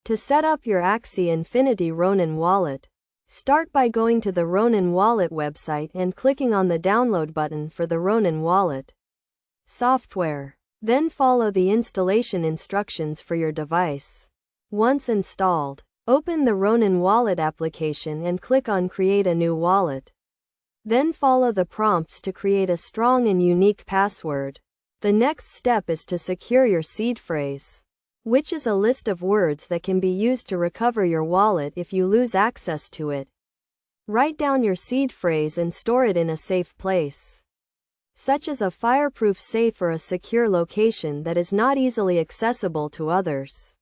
To set up your Axie Infinity Ronin wallet, start by going to the Ronin wallet website and clicking on the download button for the Ronin wallet software. Then follow the installation instructions for your device. Once installed, open the Ronin wallet application and click on Create a new wallet. Then follow the prompts to create a strong and unique password. The next step is to secure your seed phrase, which is a list of words that can be used to recover your wallet if you lose access to it. Write down your seed phrase and store it in a safe place, such as a fireproof safe or a secure location that is not easily accessible to others.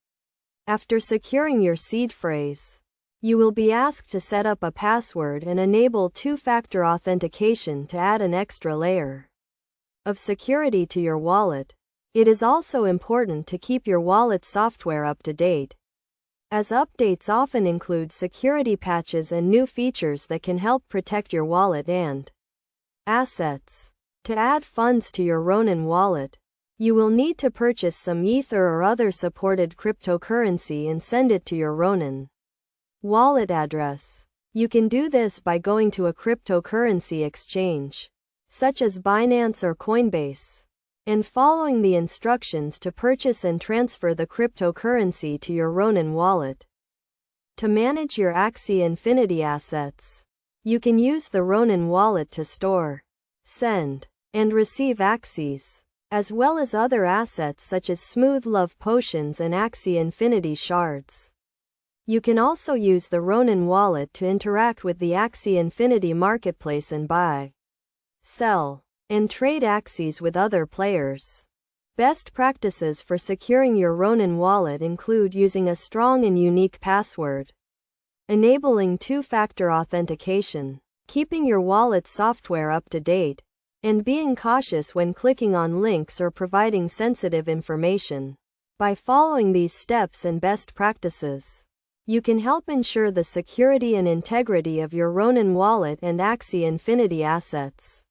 After securing your seed phrase, you will be asked to set up a password and enable two-factor authentication to add an extra layer of security to your wallet. It is also important to keep your wallet software up to date, as updates often include security patches and new features that can help protect your wallet and assets. To add funds to your Ronin wallet, you will need to purchase some Ether or other supported cryptocurrency and send it to your Ronin wallet address. You can do this by going to a cryptocurrency exchange, such as Binance or Coinbase, and following the instructions to purchase and transfer the cryptocurrency to your Ronin wallet. To manage your Axie Infinity assets, you can use the Ronin wallet to store, send, and receive Axies, as well as other assets such as Smooth Love Potions and Axie Infinity Shards. You can also use the Ronin wallet to interact with the Axie Infinity marketplace and buy, sell, and trade Axies with other players. Best practices for securing your Ronin wallet include using a strong and unique password, enabling two-factor authentication, keeping your wallet software up to date, and being cautious when clicking on links or providing sensitive information. By following these steps and best practices, you can help ensure the security and integrity of your Ronin wallet and Axie Infinity assets.